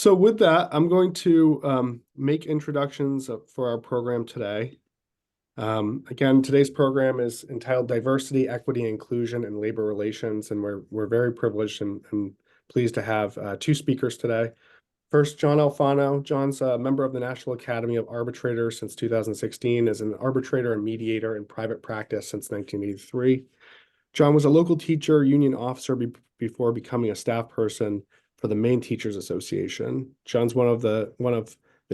So with that, I'm going to make introductions for our program today. Again, today's program is entitled Diversity, Equity, Inclusion, and Labor Relations, and we're very privileged and pleased to have two speakers today. First, John Alfano. John's a member of the National Academy of Arbitrators since 2016, as an arbitrator and mediator in private practice since 1983. John was a local teacher, union officer before becoming a staff person for the Maine Teachers Association. John's one of the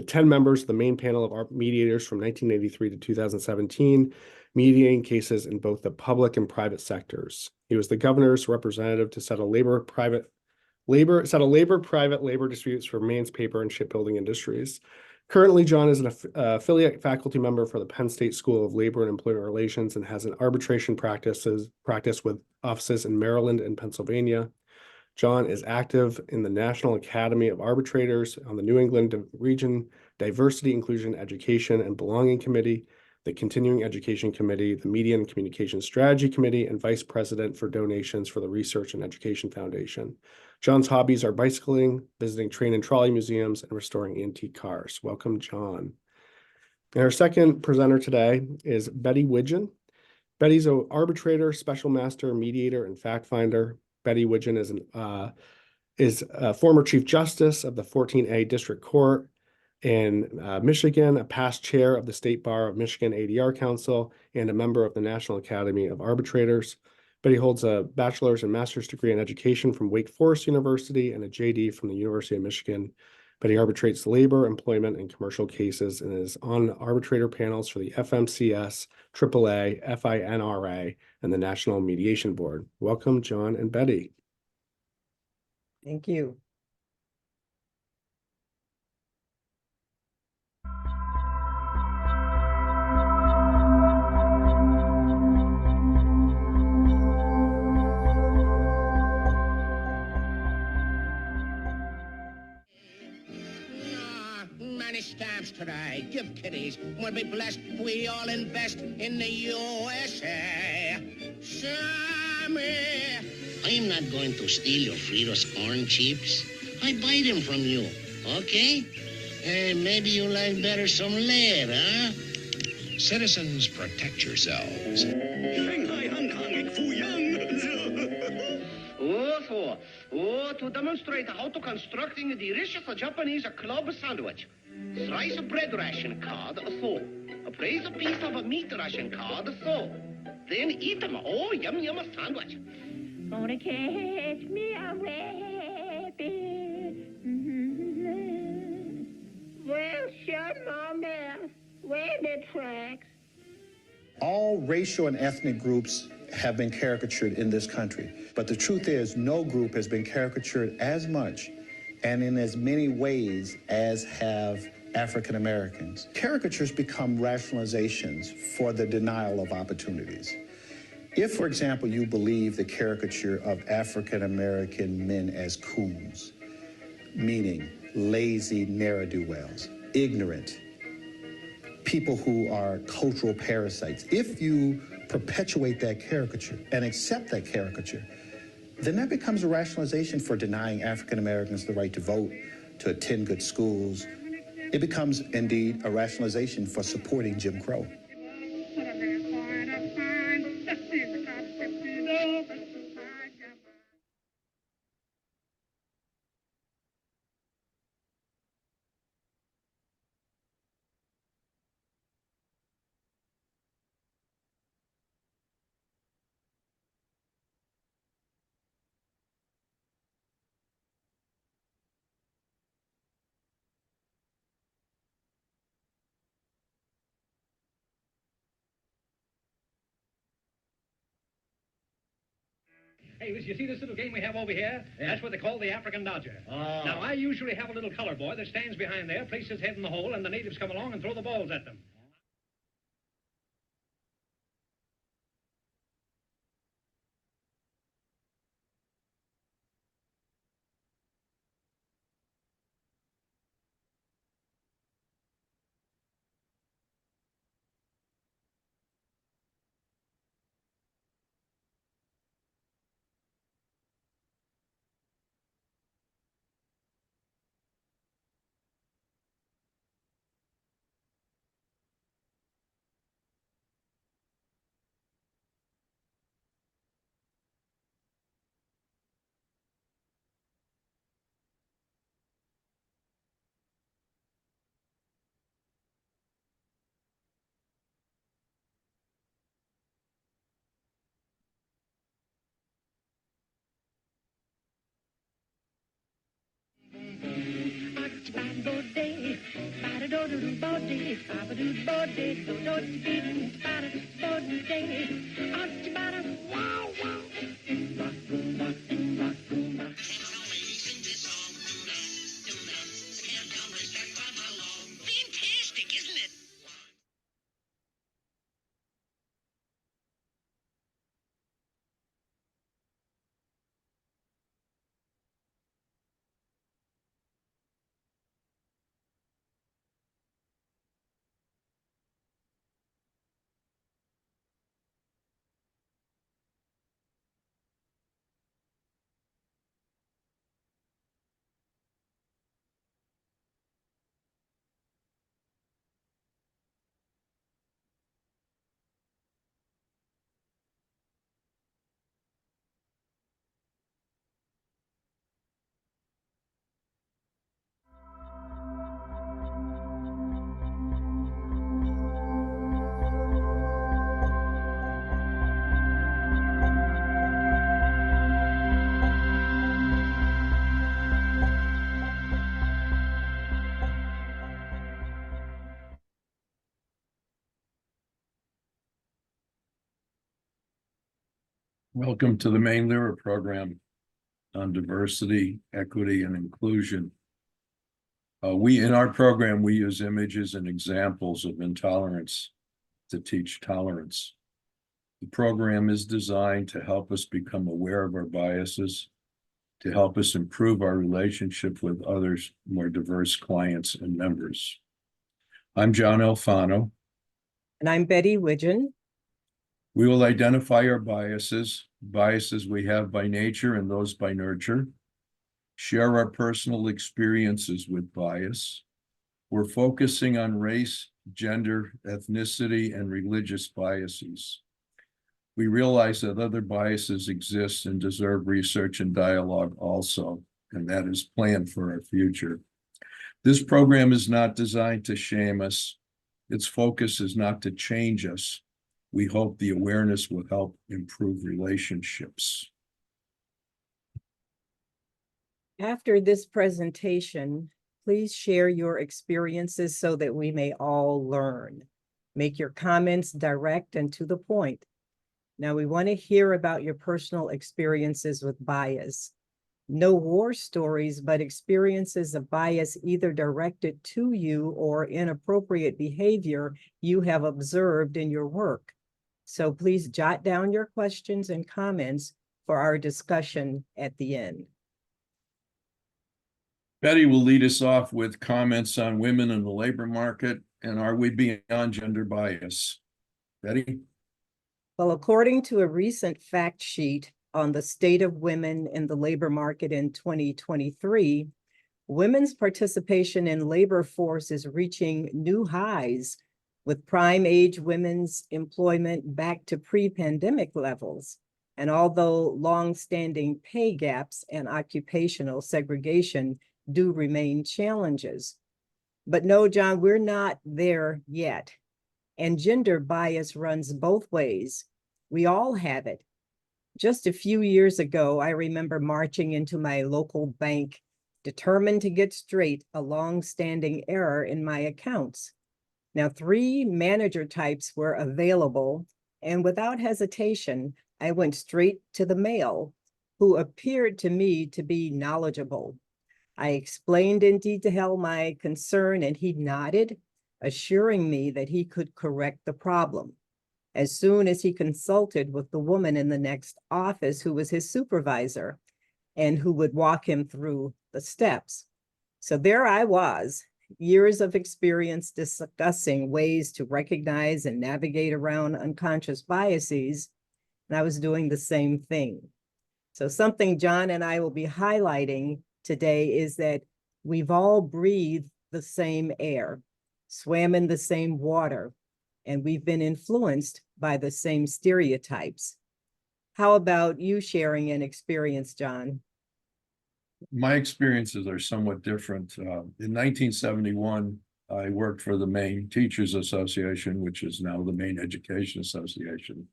10 members of the Maine Panel of Mediators from 1983 to 2017, mediating cases in both the public and private sectors. He was the governor's representative to settle private labor disputes for Maine's paper and shipbuilding industries. Currently, John is an affiliate faculty member for the Penn State School of Labor and Employment Relations and has an arbitration practice with offices in Maryland and Pennsylvania. John is active in the National Academy of Arbitrators on the New England Region Diversity, Inclusion, Education, and Belonging Committee, the Continuing Education Committee, the Media and Communication Strategy Committee, and Vice President for donations for the Research and Education Foundation. John's hobbies are bicycling, visiting train and trolley museums, and restoring antique cars. Welcome, John. And our second presenter today is Betty Widgeon. Betty's an arbitrator, special master, mediator, and fact finder. Betty Widgeon is a former Chief Justice of the 14A District Court in Michigan, a past chair of the State Bar of Michigan ADR Council, and a member of the National Academy of Arbitrators. Betty holds a bachelor's and master's degree in education from Wake Forest University and a JD from the University of Michigan. Betty arbitrates labor, employment, and commercial cases and is on arbitrator panels for the FMCS, AAA, FINRA, and the National Mediation Board. Welcome, John and Betty. Thank you. Many stamps today. Give kiddies. We'll be blessed. We all invest in the USA. Sammy. I'm not going to steal your Fritos corn chips. I buy them from you, okay? Hey, maybe you like better some lead, huh? Citizens, protect yourselves. Shanghai, Hong Kong, and Fuyang. To demonstrate how to constructing the delicious Japanese club sandwich. Slice a bread ration card, so. Place a piece of a meat ration card, so. Then eat them. Oh, yum, yum, sandwich. Gonna catch me a rabbit. Well, shut my mouth. Rabbit tracks. All racial and ethnic groups have been caricatured in this country. But the truth is, no group has been caricatured as much and in as many ways as have African Americans. Caricatures become rationalizations for the denial of opportunities. If, for example, you believe the caricature of African American men as coons, meaning lazy ne'er-do-wells, ignorant, people who are cultural parasites, if you perpetuate that caricature and accept that caricature, then that becomes a rationalization for denying African Americans the right to vote, to attend good schools. It becomes, indeed, a rationalization for supporting Jim Crow. Hey, you see this little game we have over here? Yeah. That's what they call the African Dodger. Oh. Now, I usually have a little color boy that stands behind there, places his head in the hole, and the natives come along and throw the balls at them. Fantastic, isn't it? Welcome to the Maine LERA program on diversity, equity, and inclusion. In our program, we use images and examples of intolerance to teach tolerance. The program is designed to help us become aware of our biases, to help us improve our relationship with others, more diverse clients and members. I'm John Alfano. And I'm Betty Widgeon. We will identify our biases we have by nature and those by nurture, share our personal experiences with bias. We're focusing on race, gender, ethnicity, and religious biases. We realize that other biases exist and deserve research and dialogue also, and that is planned for our future. This program is not designed to shame us. Its focus is not to change us. We hope the awareness will help improve relationships. After this presentation, please share your experiences so that we may all learn. Make your comments direct and to the point. Now, we want to hear about your personal experiences with bias. No war stories, but experiences of bias either directed to you or inappropriate behavior you have observed in your work. So please jot down your questions and comments for our discussion at the end. Betty will lead us off with comments on women in the labor market and are we beyond gender bias? Betty? Well, according to a recent fact sheet on the state of women in the labor market in 2023, women's participation in labor force is reaching new highs, with prime age women's employment back to pre-pandemic levels. And although long-standing pay gaps and occupational segregation do remain challenges. But no, John, we're not there yet. And gender bias runs both ways. We all have it. Just a few years ago, I remember marching into my local bank, determined to get straight a long-standing error in my accounts. Now, 3 manager types were available, and without hesitation, I went straight to the male, who appeared to me to be knowledgeable. I explained in detail my concern, and he nodded, assuring me that he could correct the problem. As soon as he consulted with the woman in the next office who was his supervisor and who would walk him through the steps. So there I was, years of experience discussing ways to recognize and navigate around unconscious biases, and I was doing the same thing. So something John and I will be highlighting today is that we've all breathed the same air, swam in the same water, and we've been influenced by the same stereotypes. How about you sharing an experience, John? My experiences are somewhat different. In 1971, I worked for the Maine Teachers Association, which is now the Maine Education Association.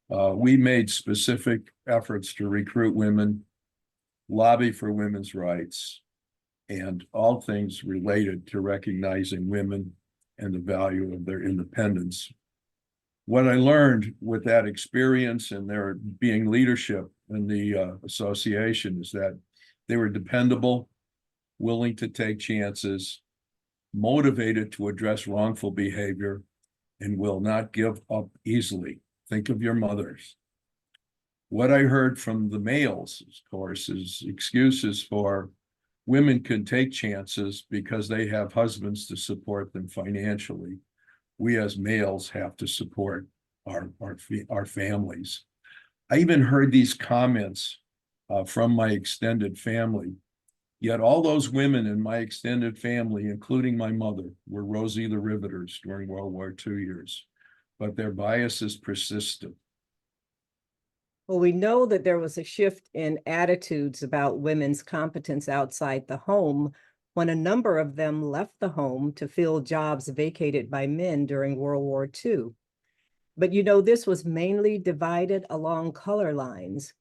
We made specific efforts to recruit women, lobby for women's rights, and all things related to recognizing women and the value of their independence. What I learned with that experience and there being leadership in the association is that they were dependable, willing to take chances, motivated to address wrongful behavior, and will not give up easily. Think of your mothers. What I heard from the males, of course, is excuses for women can take chances because they have husbands to support them financially. We as males have to support our families. I even heard these comments from my extended family. Yet all those women in my extended family, including my mother, were Rosie the Riveters during World War II years, but their biases persisted. Well, we know that there was a shift in attitudes about women's competence outside the home when a number of them left the home to fill jobs vacated by men during World War II. But you know, this was mainly divided along color lines.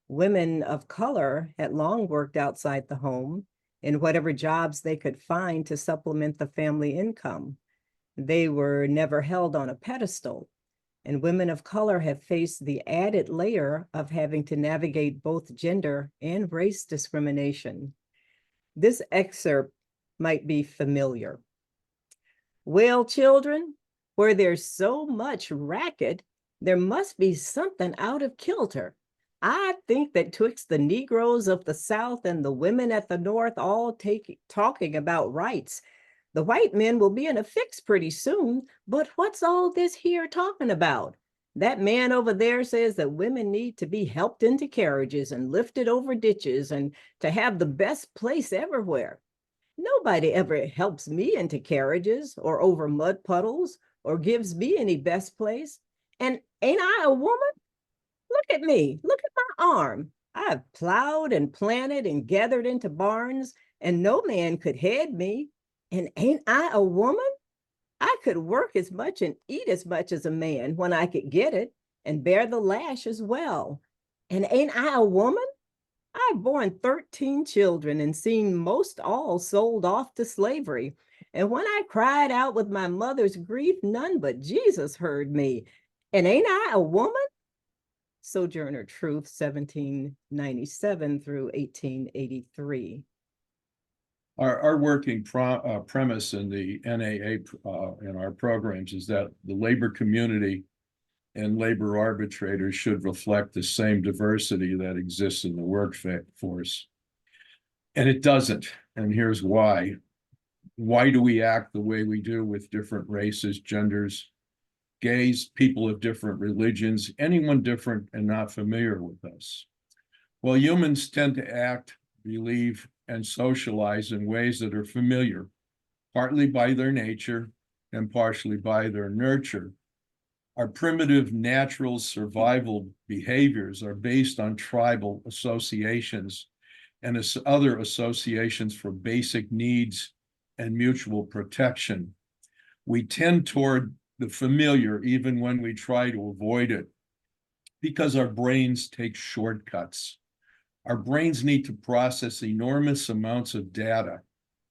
Women of color had long worked outside the home in whatever jobs they could find to supplement the family income. They were never held on a pedestal. And women of color have faced the added layer of having to navigate both gender and race discrimination. This excerpt might be familiar. Well, children, where there's so much racket, there must be something out of kilter. I think that twixt the Negroes of the South and the women at the North all talking about rights, the white men will be in a fix pretty soon, but what's all this here talking about? That man over there says that women need to be helped into carriages and lifted over ditches and to have the best place everywhere. Nobody ever helps me into carriages or over mud puddles or gives me any best place. And ain't I a woman? Look at me, look at my arm. I've plowed and planted and gathered into barns, and no man could head me. And ain't I a woman? I could work as much and eat as much as a man when I could get it, and bear the lash as well. And ain't I a woman? I've borne 13 children and seen most all sold off to slavery. And when I cried out with my mother's grief, none but Jesus heard me. And ain't I a woman? Sojourner Truth, 1797 through 1883. Our working premise in the NAA in our programs is that the labor community and labor arbitrators should reflect the same diversity that exists in the workforce. And it doesn't. And here's why. Why do we act the way we do with different races, genders, gays, people of different religions, anyone different and not familiar with us? Well, humans tend to act, believe, and socialize in ways that are familiar, partly by their nature and partially by their nurture. Our primitive natural survival behaviors are based on tribal associations and other associations for basic needs and mutual protection. We tend toward the familiar even when we try to avoid it because our brains take shortcuts. Our brains need to process enormous amounts of data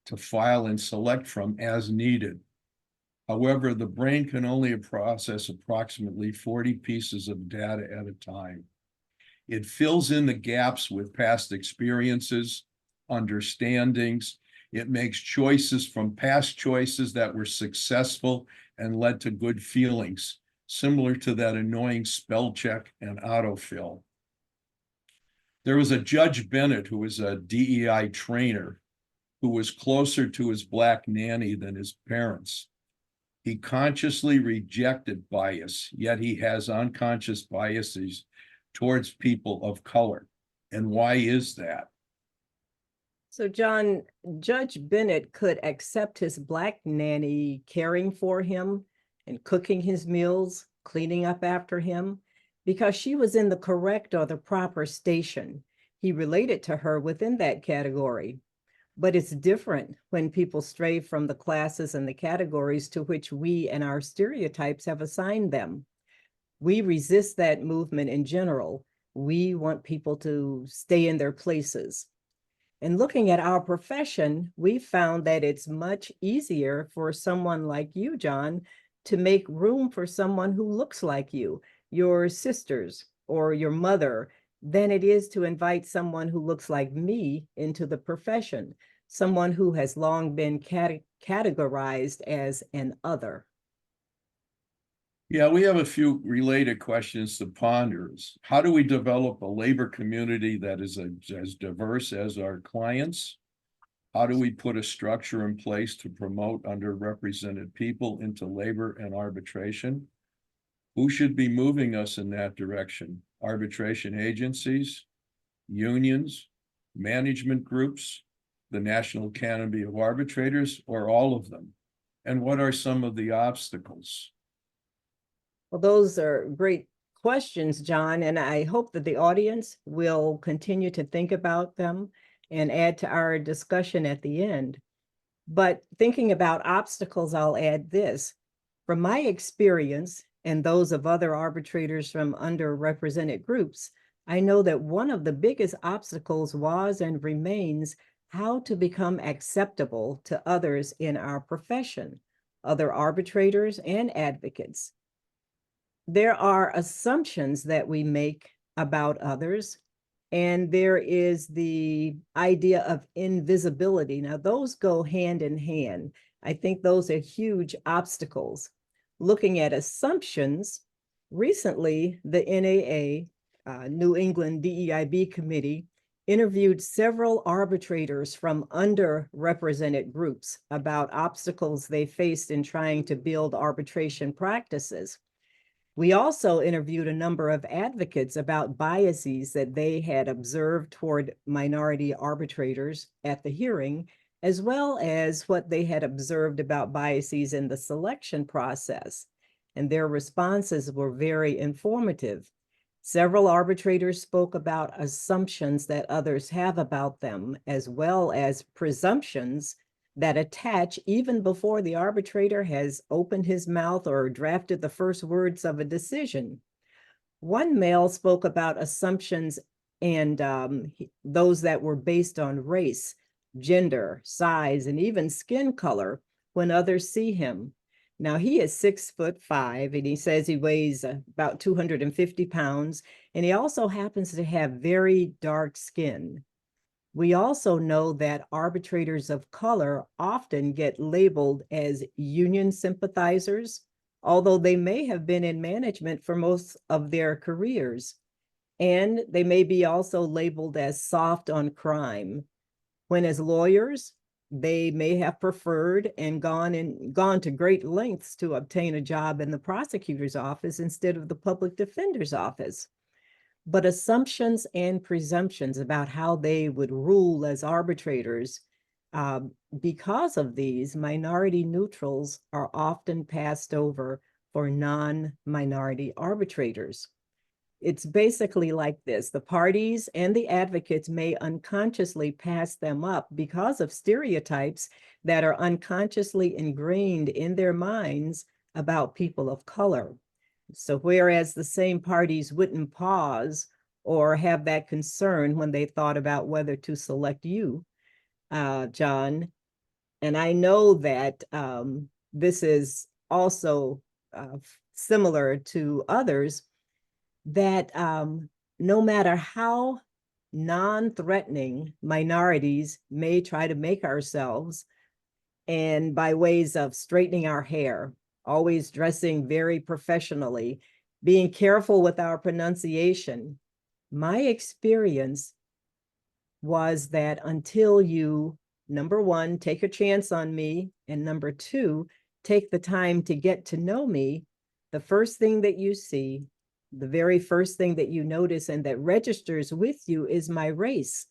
to file and select from as needed. However, the brain can only process approximately 40 pieces of data at a time. It fills in the gaps with past experiences, understandings. It makes choices from past choices that were successful and led to good feelings, similar to that annoying spell check and autofill. There was a Judge Bennett who was a DEI trainer who was closer to his Black nanny than his parents. He consciously rejected bias, yet he has unconscious biases towards people of color. And why is that? So, John, Judge Bennett could accept his Black nanny caring for him and cooking his meals, cleaning up after him, because she was in the correct or the proper station. He related to her within that category. But it's different when people stray from the classes and the categories to which we and our stereotypes have assigned them. We resist that movement in general. We want people to stay in their places. And looking at our profession, we found that it's much easier for someone like you, John, to make room for someone who looks like you, your sisters or your mother, than it is to invite someone who looks like me into the profession, someone who has long been categorized as an other. Yeah, we have a few related questions to ponder. How do we develop a labor community that is as diverse as our clients? How do we put a structure in place to promote underrepresented people into labor and arbitration? Who should be moving us in that direction? Arbitration agencies, unions, management groups, the National Academy of Arbitrators, or all of them? And what are some of the obstacles? Well, those are great questions, John, and I hope that the audience will continue to think about them and add to our discussion at the end. But thinking about obstacles, I'll add this. From my experience and those of other arbitrators from underrepresented groups, I know that one of the biggest obstacles was and remains how to become acceptable to others in our profession, other arbitrators and advocates. There are assumptions that we make about others, and there is the idea of invisibility. Now, those go hand in hand. I think those are huge obstacles. Looking at assumptions, recently, the NAA, New England DEIB Committee, interviewed several arbitrators from underrepresented groups about obstacles they faced in trying to build arbitration practices. We also interviewed a number of advocates about biases that they had observed toward minority arbitrators at the hearing, as well as what they had observed about biases in the selection process. And their responses were very informative. Several arbitrators spoke about assumptions that others have about them, as well as presumptions that attach even before the arbitrator has opened his mouth or drafted the first words of a decision. One male spoke about assumptions and those that were based on race, gender, size, and even skin color when others see him. Now, he is 6'5", and he says he weighs about 250 pounds, and he also happens to have very dark skin. We also know that arbitrators of color often get labeled as union sympathizers, although they may have been in management for most of their careers. And they may be also labeled as soft on crime, when as lawyers, they may have preferred and gone to great lengths to obtain a job in the prosecutor's office instead of the public defender's office. But assumptions and presumptions about how they would rule as arbitrators, because of these, minority neutrals are often passed over for non-minority arbitrators. It's basically like this. The parties and the advocates may unconsciously pass them up because of stereotypes that are unconsciously ingrained in their minds about people of color. So whereas the same parties wouldn't pause or have that concern when they thought about whether to select you, John, and I know that this is also similar to others, that no matter how non-threatening minorities may try to make ourselves, and by ways of straightening our hair, always dressing very professionally, being careful with our pronunciation. My experience was that until you, number one, take a chance on me, and number two, take the time to get to know me, the first thing that you see, the very first thing that you notice and that registers with you is my race.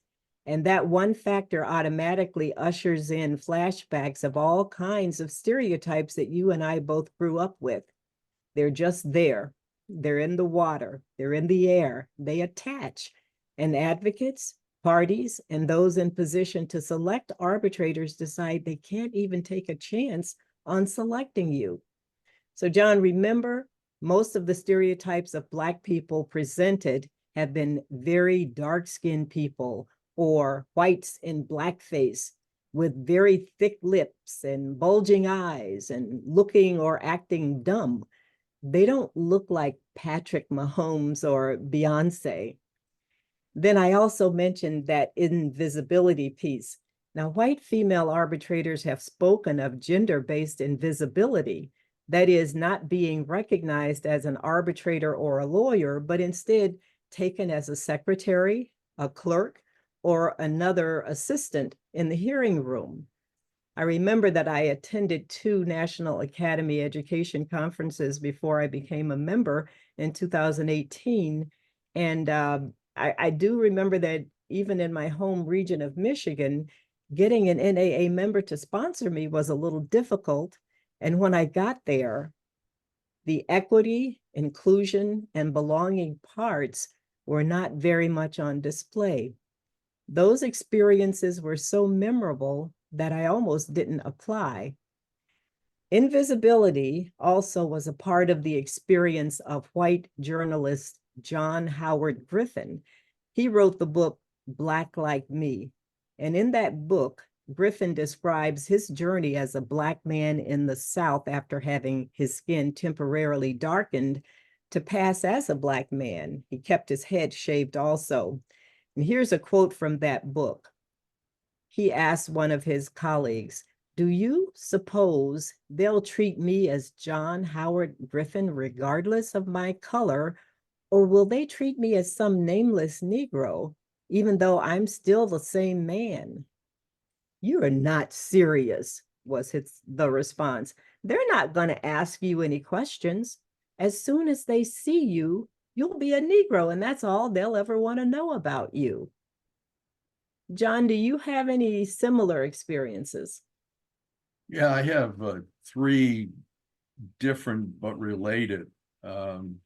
And that one factor automatically ushers in flashbacks of all kinds of stereotypes that you and I both grew up with. They're just there. They're in the water. They're in the air. They attach. And advocates, parties, and those in position to select arbitrators decide they can't even take a chance on selecting you. So, John, remember, most of the stereotypes of Black people presented have been very dark-skinned people or whites in blackface with very thick lips and bulging eyes and looking or acting dumb. They don't look like Patrick Mahomes or Beyonce. Then I also mentioned that invisibility piece. Now, white female arbitrators have spoken of gender-based invisibility, that is, not being recognized as an arbitrator or a lawyer, but instead taken as a secretary, a clerk, or another assistant in the hearing room. I remember that I attended 2 National Academy education conferences before I became a member in 2018. And I do remember that even in my home region of Michigan, getting an NAA member to sponsor me was a little difficult. And when I got there, the equity, inclusion, and belonging parts were not very much on display. Those experiences were so memorable that I almost didn't apply. Invisibility also was a part of the experience of white journalist John Howard Griffin. He wrote the book Black Like Me. And in that book, Griffin describes his journey as a Black man in the South after having his skin temporarily darkened to pass as a Black man. He kept his head shaved also. And here's a quote from that book. He asked one of his colleagues, "Do you suppose they'll treat me as John Howard Griffin regardless of my color, or will they treat me as some nameless Negro, even though I'm still the same man?" "You are not serious," was the response. "They're not going to ask you any questions. As soon as they see you, you'll be a Negro, and that's all they'll ever want to know about you." John, do you have any similar experiences? Yeah, I have 3 different but related. One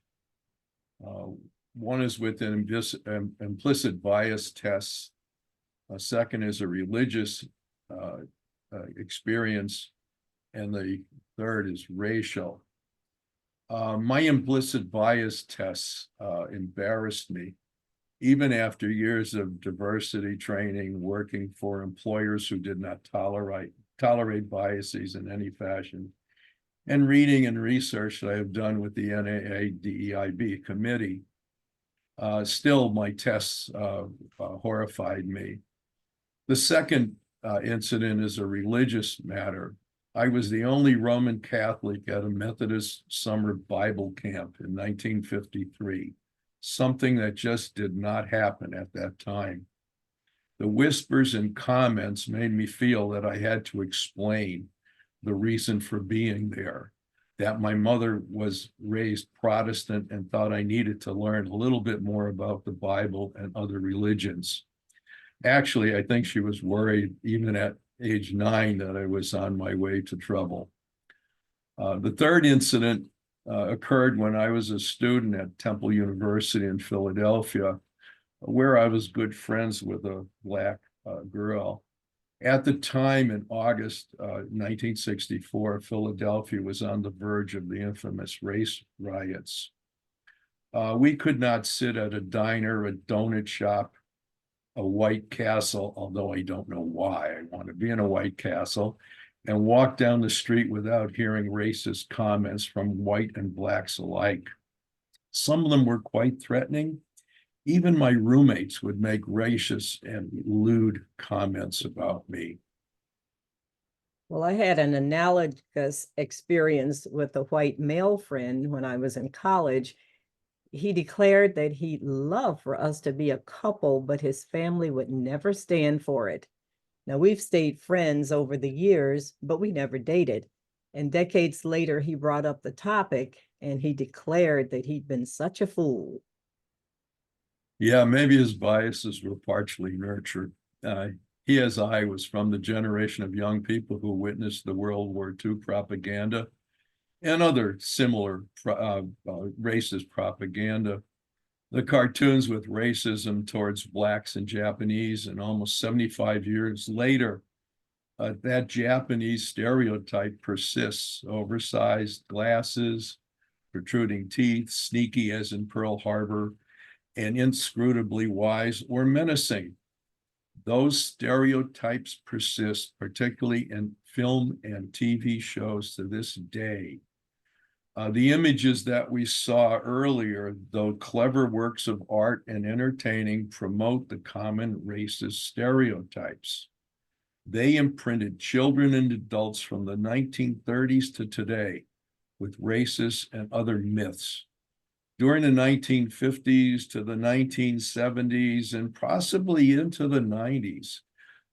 is with an implicit bias test. A second is a religious experience, and the third is racial. My implicit bias tests embarrassed me, even after years of diversity training, working for employers who did not tolerate biases in any fashion, and reading and research that I have done with the NAA DEIB committee. Still, my tests horrified me. The second incident is a religious matter. I was the only Roman Catholic at a Methodist summer Bible camp in 1953, something that just did not happen at that time. The whispers and comments made me feel that I had to explain the reason for being there, that my mother was raised Protestant and thought I needed to learn a little bit more about the Bible and other religions. Actually, I think she was worried even at age 9 that I was on my way to trouble. The third incident occurred when I was a student at Temple University in Philadelphia, where I was good friends with a Black girl. At the time, in August 1964, Philadelphia was on the verge of the infamous race riots. We could not sit at a diner, a donut shop, a White Castle, although I don't know why I want to be in a White Castle, and walk down the street without hearing racist comments from white and Blacks alike. Some of them were quite threatening. Even my roommates would make racist and lewd comments about me. Well, I had an analogous experience with a white male friend when I was in college. He declared that he'd love for us to be a couple, but his family would never stand for it. Now, we've stayed friends over the years, but we never dated. And decades later, he brought up the topic and he declared that he'd been such a fool. Yeah, maybe his biases were partially nurtured. He, as I, was from the generation of young people who witnessed the World War II propaganda and other similar racist propaganda. The cartoons with racism towards Blacks and Japanese, and almost 75 years later, that Japanese stereotype persists. Oversized glasses, protruding teeth, sneaky as in Pearl Harbor, and inscrutably wise or menacing. Those stereotypes persist, particularly in film and TV shows to this day. The images that we saw earlier, though clever works of art and entertaining, promote the common racist stereotypes. They imprinted children and adults from the 1930s to today with racist and other myths. During the 1950s to the 1970s and possibly into the 90s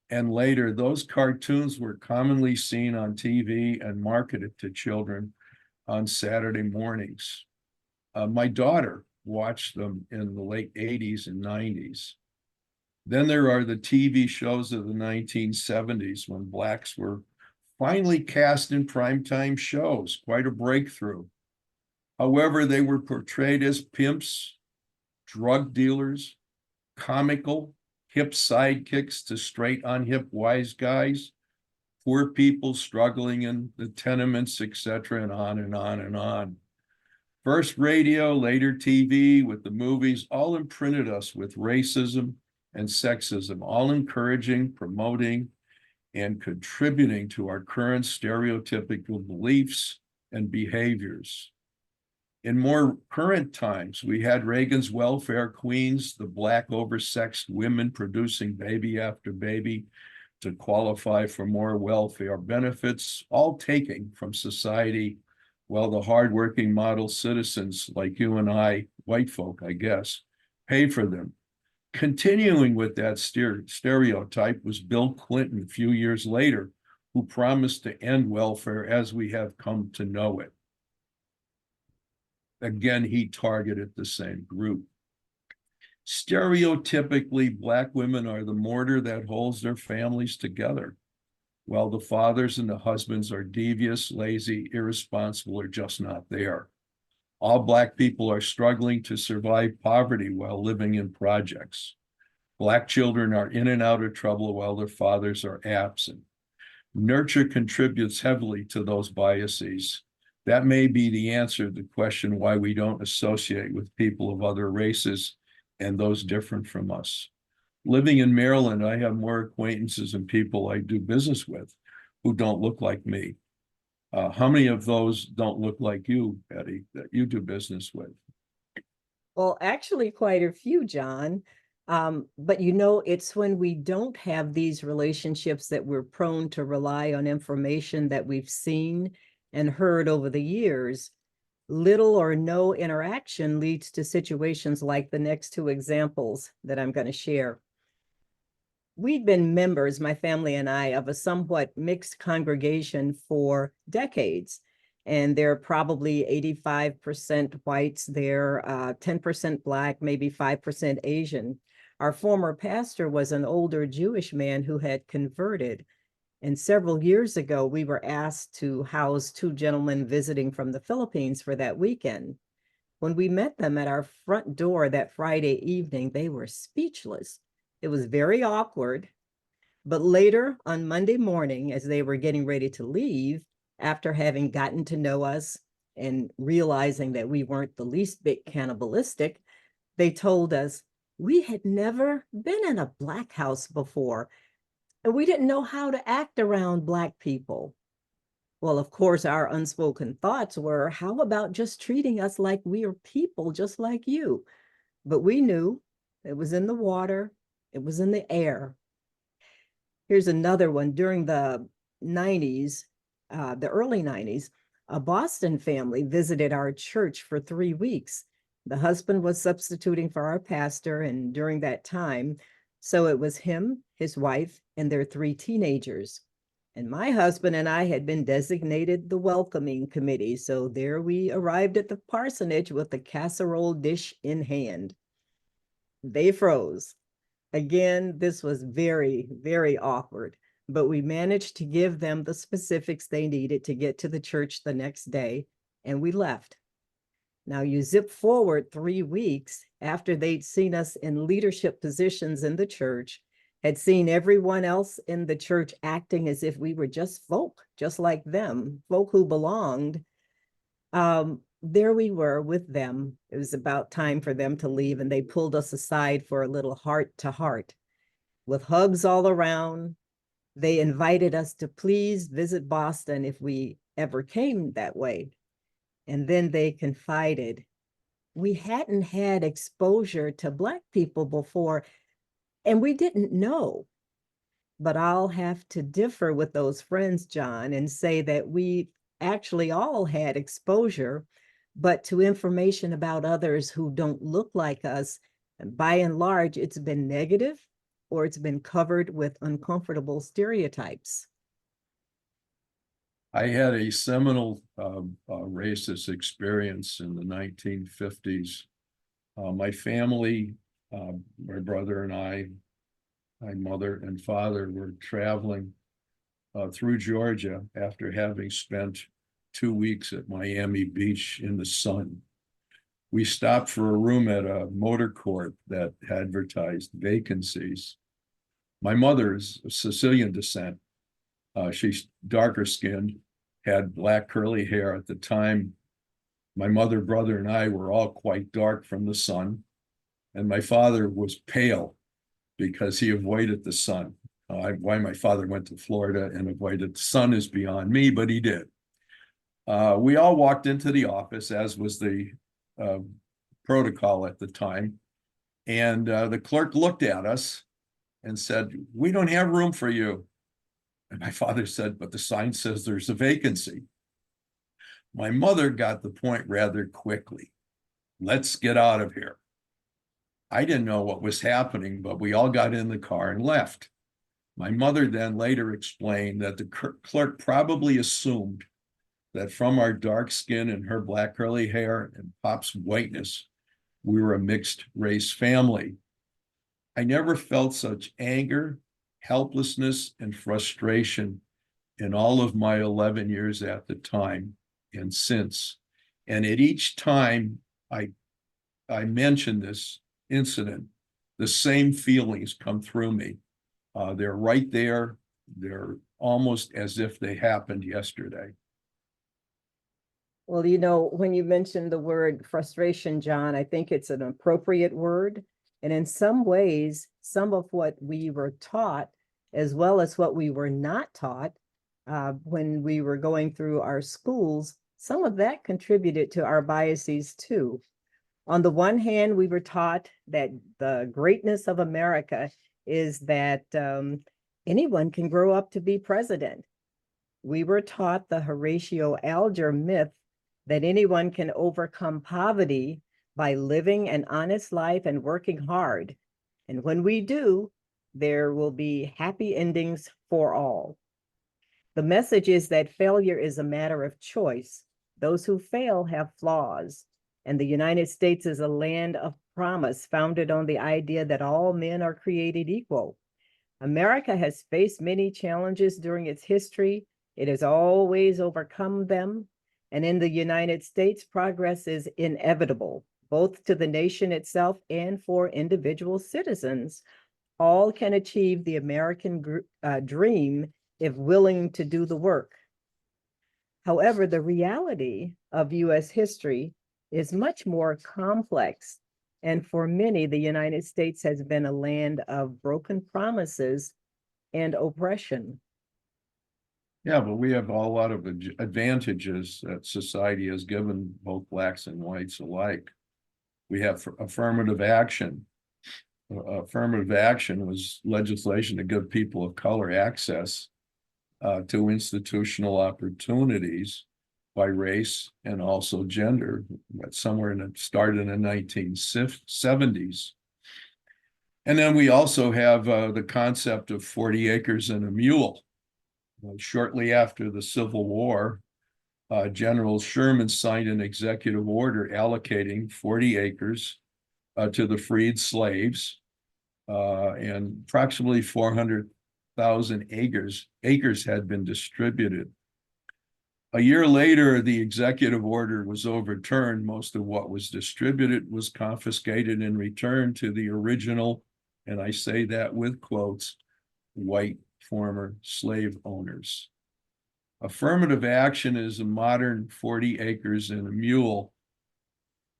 and later, those cartoons were commonly seen on TV and marketed to children on Saturday mornings. My daughter watched them in the late 80s and 90s. Then there are the TV shows of the 1970s when blacks were finally cast in primetime shows, quite a breakthrough. However, they were portrayed as pimps, drug dealers, comical, hip sidekicks to straight unhip wise guys, poor people struggling in the tenements, etc., and on and on and on. First radio, later TV, with the movies, all imprinted us with racism and sexism, all encouraging, promoting, and contributing to our current stereotypical beliefs and behaviors. In more current times, we had Reagan's welfare queens, the black oversexed women producing baby after baby to qualify for more welfare benefits, all taking from society, while the hardworking model citizens like you and I, white folk, I guess, pay for them. Continuing with that stereotype was Bill Clinton a few years later, who promised to end welfare as we have come to know it. Again, he targeted the same group. Stereotypically, Black women are the mortar that holds their families together, while the fathers and the husbands are devious, lazy, irresponsible, or just not there. All Black people are struggling to survive poverty while living in projects. Black children are in and out of trouble while their fathers are absent. Nurture contributes heavily to those biases. That may be the answer to the question why we don't associate with people of other races and those different from us. Living in Maryland, I have more acquaintances and people I do business with who don't look like me. How many of those don't look like you, Betty, that you do business with? Well, actually quite a few, John. But you know, it's when we don't have these relationships that we're prone to rely on information that we've seen and heard over the years. Little or no interaction leads to situations like the next two examples that I'm going to share. We'd been members, my family and I, of a somewhat mixed congregation for decades. And they're probably 85% whites there, 10% Black, maybe 5% Asian. Our former pastor was an older Jewish man who had converted. And several years ago, we were asked to house two gentlemen visiting from the Philippines for that weekend. When we met them at our front door that Friday evening, they were speechless. It was very awkward. But later on Monday morning, as they were getting ready to leave, after having gotten to know us and realizing that we weren't the least bit cannibalistic, they told us we had never been in a Black house before, and we didn't know how to act around Black people. Well, of course, our unspoken thoughts were, how about just treating us like we are people just like you? But we knew it was in the water, it was in the air. Here's another one. During the 90s, the early 90s, a Boston family visited our church for 3 weeks. The husband was substituting for our pastor, and during that time, so it was him, his wife, and their 3 teenagers. And my husband and I had been designated the welcoming committee, so there we arrived at the parsonage with the casserole dish in hand. They froze. Again, this was very, very awkward, but we managed to give them the specifics they needed to get to the church the next day, and we left. Now you zip forward 3 weeks after they'd seen us in leadership positions in the church, had seen everyone else in the church acting as if we were just folk, just like them, folk who belonged. There we were with them. It was about time for them to leave, and they pulled us aside for a little heart to heart. with hugs all around. They invited us to please visit Boston if we ever came that way. And then they confided, we hadn't had exposure to Black people before, and we didn't know. But I'll have to differ with those friends, John, and say that we actually all had exposure, but to information about others who don't look like us, by and large, it's been negative or it's been covered with uncomfortable stereotypes. I had a seminal racist experience in the 1950s. My family, my brother and I, my mother and father were traveling through Georgia after having spent 2 weeks at Miami Beach in the sun. We stopped for a room at a motor court that advertised vacancies. My mother's of Sicilian descent. She's darker skinned, had black curly hair at the time. My mother, brother, and I were all quite dark from the sun. And my father was pale because he avoided the sun. Why my father went to Florida and avoided the sun is beyond me, but he did. We all walked into the office, as was the protocol at the time. And the clerk looked at us and said, "We don't have room for you." And my father said, "But the sign says there's a vacancy." My mother got the point rather quickly. "Let's get out of here." I didn't know what was happening, but we all got in the car and left. My mother then later explained that the clerk probably assumed that from our dark skin and her black curly hair and Pop's whiteness, we were a mixed race family. I never felt such anger, helplessness, and frustration in all of my 11 years at the time and since. And at each time I mention this incident, the same feelings come through me. They're right there. They're almost as if they happened yesterday. Well, you know, when you mentioned the word frustration, John, I think it's an appropriate word. And in some ways, some of what we were taught, as well as what we were not taught when we were going through our schools, some of that contributed to our biases too. On the one hand, we were taught that the greatness of America is that anyone can grow up to be president. We were taught the Horatio Alger myth that anyone can overcome poverty by living an honest life and working hard. And when we do, there will be happy endings for all. The message is that failure is a matter of choice. Those who fail have flaws. And the United States is a land of promise founded on the idea that all men are created equal. America has faced many challenges during its history. It has always overcome them. And in the United States, progress is inevitable, both to the nation itself and for individual citizens. All can achieve the American dream if willing to do the work. However, the reality of U.S. history is much more complex. And for many, the United States has been a land of broken promises and oppression. Yeah, but we have a lot of advantages that society has given both blacks and whites alike. We have affirmative action. Affirmative action was legislation to give people of color access to institutional opportunities by race and also gender. That started in the 1970s. And then we also have the concept of 40 acres and a mule. Shortly after the Civil War, General Sherman signed an executive order allocating 40 acres to the freed slaves, and approximately 400,000 acres had been distributed. A year later, the executive order was overturned. Most of what was distributed was confiscated and returned to the original, and I say that with quotes, white former slave owners. Affirmative action is a modern 40 acres and a mule.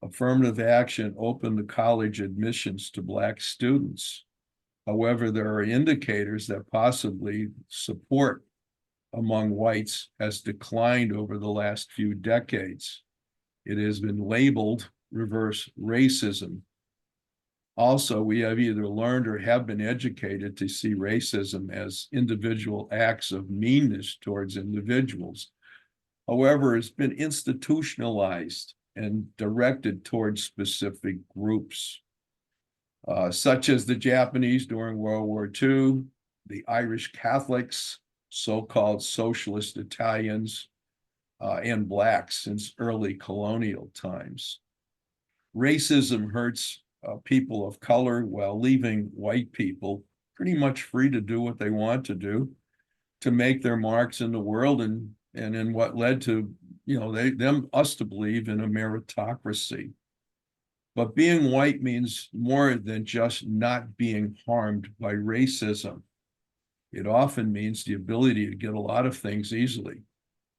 Affirmative action opened the college admissions to Black students. However, there are indicators that possibly support among whites has declined over the last few decades. It has been labeled reverse racism. Also, we have either learned or have been educated to see racism as individual acts of meanness towards individuals. However, it's been institutionalized and directed towards specific groups, such as the Japanese during World War II, the Irish Catholics, so-called socialist Italians, and Blacks since early colonial times. Racism hurts people of color while leaving white people pretty much free to do what they want to do, to make their marks in the world, and in what led to, us to believe in a meritocracy. But being white means more than just not being harmed by racism. It often means the ability to get a lot of things easily,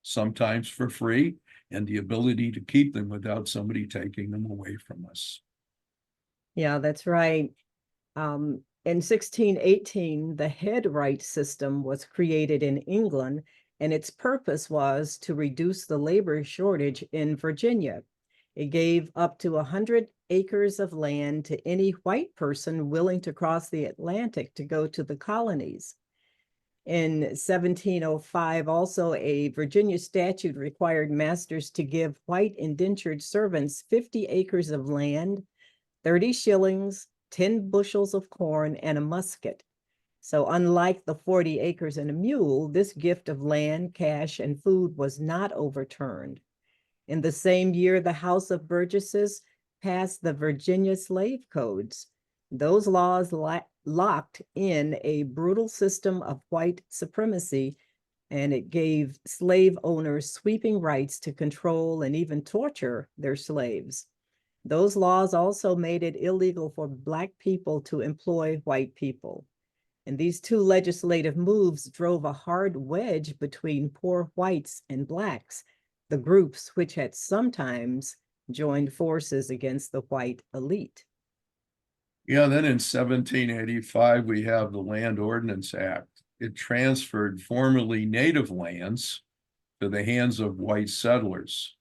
sometimes for free, and the ability to keep them without somebody taking them away from us. Yeah, that's right. In 1618, the head right system was created in England, and its purpose was to reduce the labor shortage in Virginia. It gave up to 100 acres of land to any white person willing to cross the Atlantic to go to the colonies. In 1705, also, a Virginia statute required masters to give white indentured servants 50 acres of land, 30 shillings, 10 bushels of corn, and a musket. So unlike the 40 acres and a mule, this gift of land, cash, and food was not overturned. In the same year, the House of Burgesses passed the Virginia Slave Codes. Those laws locked in a brutal system of white supremacy, and it gave slave owners sweeping rights to control and even torture their slaves. Those laws also made it illegal for Black people to employ white people. And these two legislative moves drove a hard wedge between poor whites and Blacks, the groups which had sometimes joined forces against the white elite. Yeah, then in 1785, we have the Land Ordinance Act. It transferred formerly native lands to the hands of white settlers.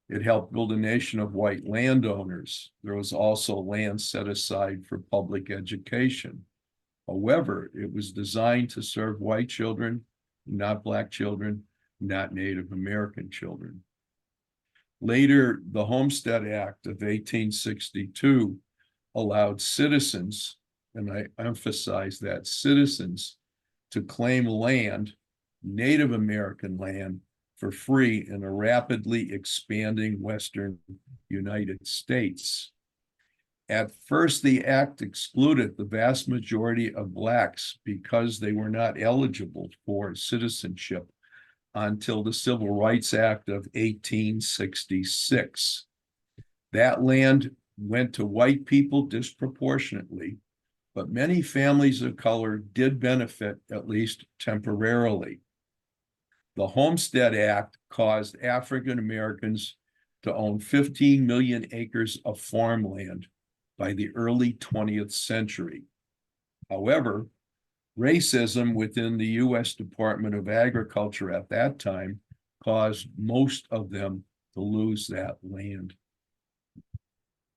It helped build a nation of white landowners. There was also land set aside for public education. However, it was designed to serve white children, not Black children, not Native American children. Later, the Homestead Act of 1862 allowed citizens, and I emphasize that, citizens, to claim land, Native American land, for free in a rapidly expanding Western United States. At first, the act excluded the vast majority of Blacks because they were not eligible for citizenship until the Civil Rights Act of 1866. That land went to white people disproportionately, but many families of color did benefit, at least temporarily. The Homestead Act caused African Americans to own 15 million acres of farmland by the early 20th century. However, racism within the U.S. Department of Agriculture at that time caused most of them to lose that land.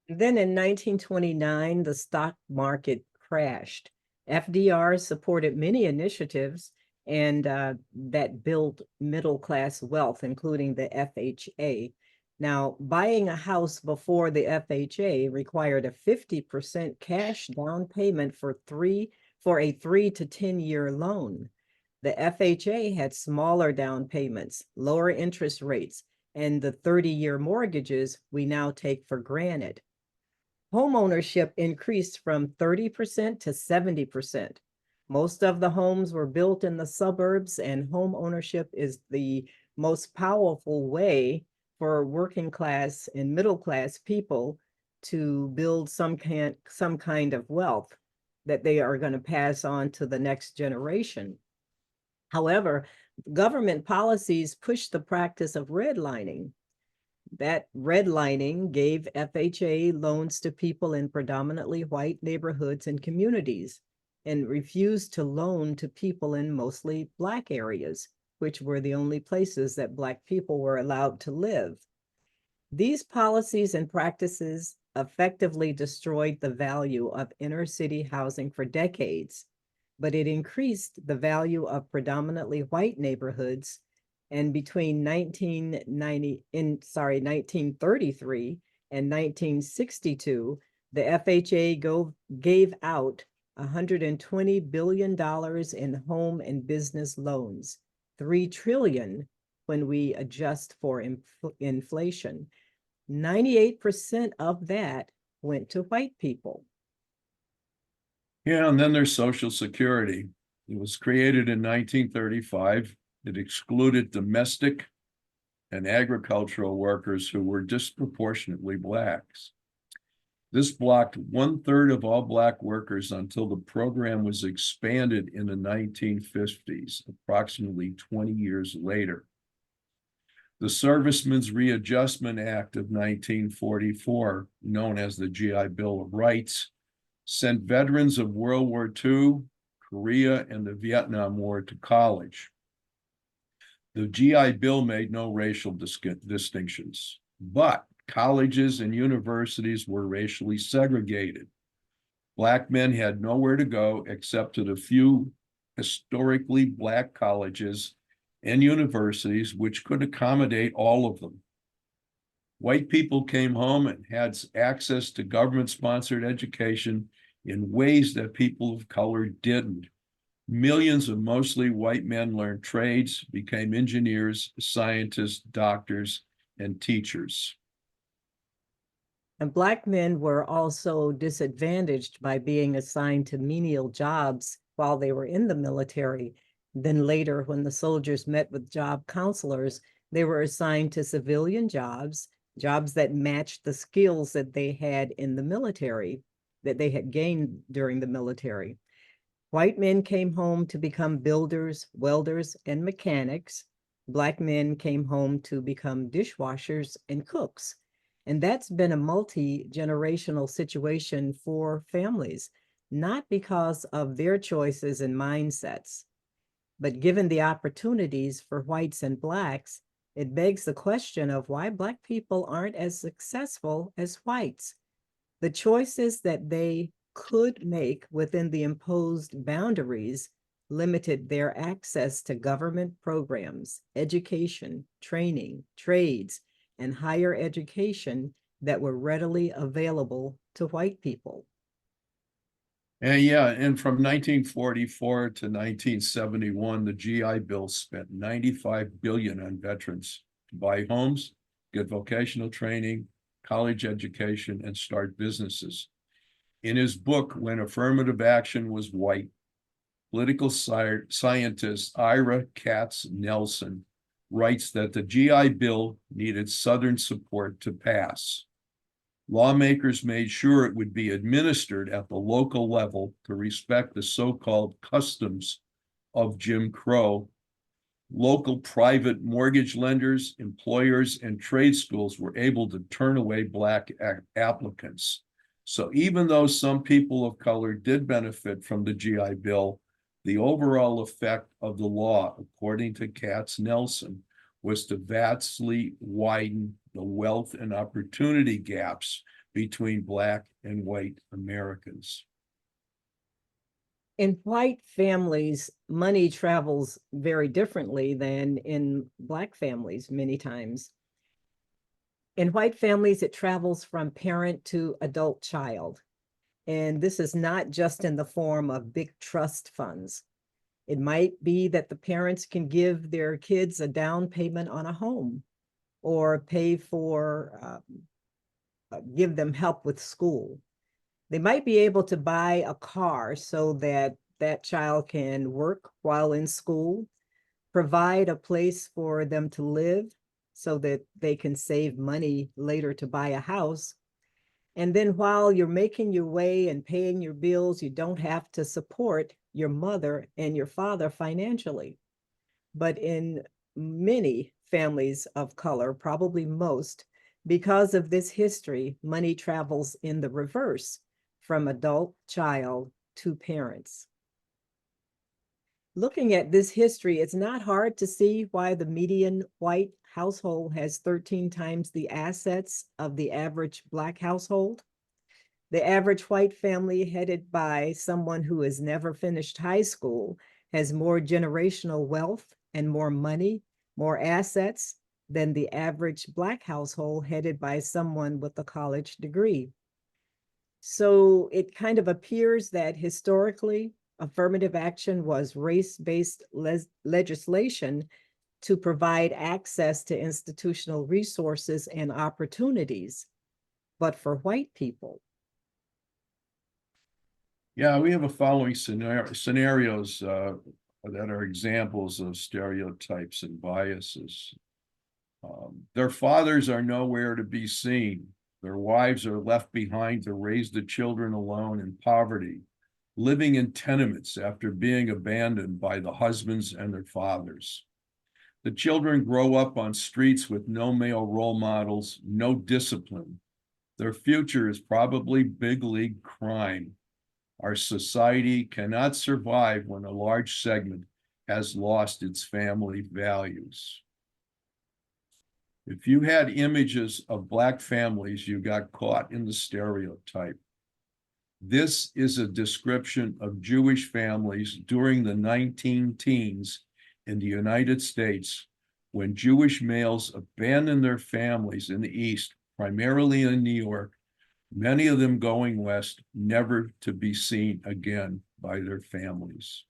Then in 1929, the stock market crashed. FDR supported many initiatives and that built middle-class wealth, including the FHA. Now, buying a house before the FHA required a 50% cash down payment for a 3 to 10 year loan. The FHA had smaller down payments, lower interest rates, and the 30-year mortgages we now take for granted. Homeownership increased from 30% to 70%. Most of the homes were built in the suburbs, and home ownership is the most powerful way for working class and middle class people to build some kind of wealth that they are going to pass on to the next generation. However, government policies pushed the practice of redlining. That redlining gave FHA loans to people in predominantly white neighborhoods and communities. and refused to loan to people in mostly Black areas, which were the only places that Black people were allowed to live. These policies and practices effectively destroyed the value of inner city housing for decades, but it increased the value of predominantly white neighborhoods. And between 1933 and 1962, the FHA gave out $120 billion in home and business loans, $3 trillion when we adjust for inflation. 98% of that went to white people. Yeah, and then there's Social Security. It was created in 1935. It excluded domestic and agricultural workers who were disproportionately Blacks. This blocked 1/3 of all Black workers until the program was expanded in the 1950s, approximately 20 years later. The Servicemen's Readjustment Act of 1944, known as the GI Bill of Rights, sent veterans of World War II, Korea, and the Vietnam War to college. The GI Bill made no racial distinctions, but colleges and universities were racially segregated. Black men had nowhere to go except to the few historically Black colleges and universities which could accommodate all of them. White people came home and had access to government-sponsored education in ways that people of color didn't. Millions of mostly white men learned trades, became engineers, scientists, doctors, and teachers. And Black men were also disadvantaged by being assigned to menial jobs while they were in the military. Then later, when the soldiers met with job counselors, they were assigned to civilian jobs, jobs that matched the skills that they had in the military, that they had gained during the military. White men came home to become builders, welders, and mechanics. Black men came home to become dishwashers and cooks. And that's been a multi-generational situation for families, not because of their choices and mindsets, but given the opportunities for whites and Blacks, it begs the question of why Black people aren't as successful as whites. The choices that they could make within the imposed boundaries limited their access to government programs, education, training, trades, and higher education that were readily available to white people. And from 1944 to 1971, the GI Bill spent $95 billion on veterans to buy homes, get vocational training, college education, and start businesses. In his book, When Affirmative Action Was White, political scientist Ira Katz Nelson writes that the GI Bill needed Southern support to pass. Lawmakers made sure it would be administered at the local level to respect the so-called customs of Jim Crow. Local private mortgage lenders, employers, and trade schools were able to turn away Black applicants. So even though some people of color did benefit from the GI Bill, the overall effect of the law, according to Katz Nelson, was to vastly widen the wealth and opportunity gaps between Black and white Americans. In white families, money travels very differently than in Black families many times. In white families, it travels from parent to adult child. And this is not just in the form of big trust funds. It might be that the parents can give their kids a down payment on a home or pay for, give them help with school. They might be able to buy a car so that that child can work while in school, provide a place for them to live so that they can save money later to buy a house. And then while you're making your way and paying your bills, you don't have to support your mother and your father financially. But in many families of color, probably most, because of this history, money travels in the reverse from adult child to parents. Looking at this history, it's not hard to see why the median white household has 13 times the assets of the average Black household. The average white family headed by someone who has never finished high school has more generational wealth and more money, more assets than the average Black household headed by someone with a college degree. So it kind of appears that historically, affirmative action was race-based legislation to provide access to institutional resources and opportunities, but for white people. Yeah, we have a following scenarios that are examples of stereotypes and biases. Their fathers are nowhere to be seen. Their wives are left behind to raise the children alone in poverty, living in tenements after being abandoned by the husbands and their fathers. The children grow up on streets with no male role models, no discipline. Their future is probably big league crime. Our society cannot survive when a large segment has lost its family values. If you had images of Black families, you got caught in the stereotype. This is a description of Jewish families during the 19-teens in the United States, when Jewish males abandoned their families in the East, primarily in New York, many of them going west, never to be seen again by their families.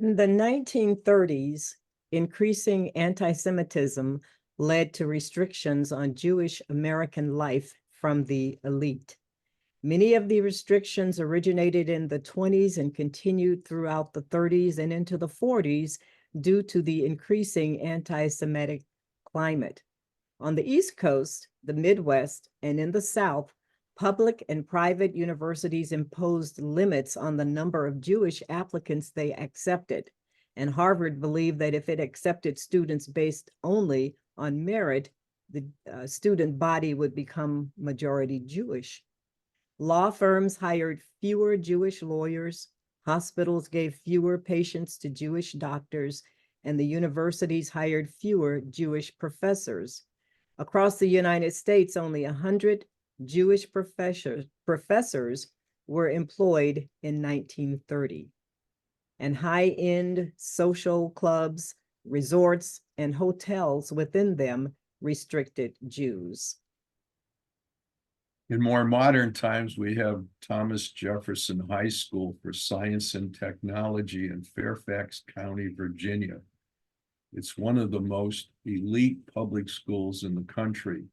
In the 1930s, increasing anti-Semitism led to restrictions on Jewish American life from the elite. Many of the restrictions originated in the 20s and continued throughout the 30s and into the 40s due to the increasing anti-Semitic climate. On the East Coast, the Midwest, and in the South, public and private universities imposed limits on the number of Jewish applicants they accepted. And Harvard believed that if it accepted students based only on merit, the student body would become majority Jewish. Law firms hired fewer Jewish lawyers, hospitals gave fewer patients to Jewish doctors, and the universities hired fewer Jewish professors. Across the United States, only 100 Jewish professors were employed in 1930. And high-end social clubs, resorts, and hotels within them restricted Jews. In more modern times, we have Thomas Jefferson High School for Science and Technology in Fairfax County, Virginia. It's one of the most elite public schools in the country.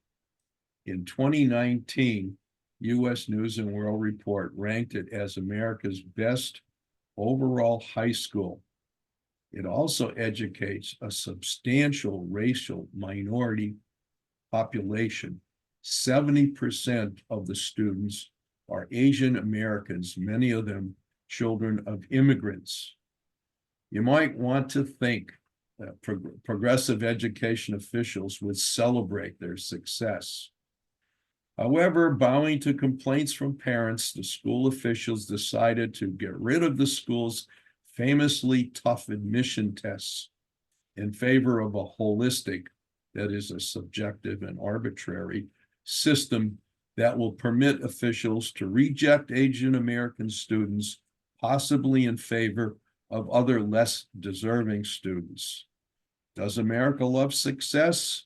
In 2019, U.S. News and World Report ranked it as America's best overall high school. It also educates a substantial racial minority population. 70% of the students are Asian Americans, many of them children of immigrants. You might want to think that progressive education officials would celebrate their success. However, bowing to complaints from parents, the school officials decided to get rid of the school's famously tough admission tests in favor of a holistic, that is, a subjective and arbitrary system that will permit officials to reject Asian American students, possibly in favor of other less deserving students. Does America love success?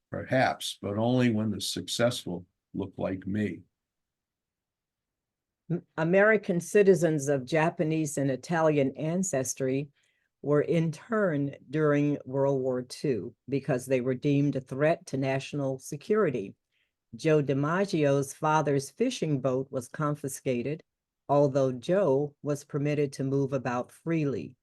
Perhaps, but only when the successful look like me. American citizens of Japanese and Italian ancestry were interned during World War II because they were deemed a threat to national security. Joe DiMaggio's father's fishing boat was confiscated, although Joe was permitted to move about freely.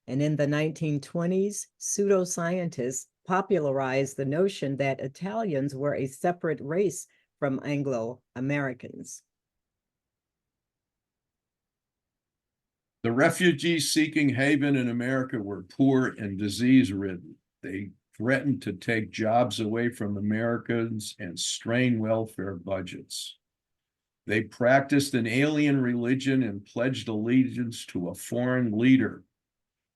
And in the 1920s, pseudoscientists popularized the notion that Italians were a separate race from Anglo-Americans. The refugees seeking haven in America were poor and disease-ridden. They threatened to take jobs away from Americans and strain welfare budgets. They practiced an alien religion and pledged allegiance to a foreign leader.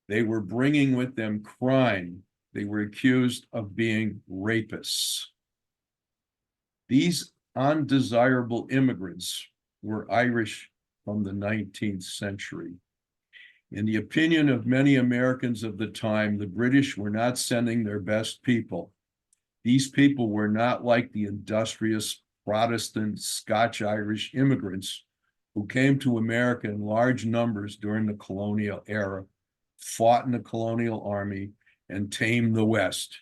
They were bringing with them crime. They were accused of being rapists. These undesirable immigrants were Irish from the 19th century. In the opinion of many Americans of the time, the British were not sending their best people. These people were not like the industrious Protestant Scotch-Irish immigrants who came to America in large numbers during the colonial era, fought in the colonial army, and tamed the West.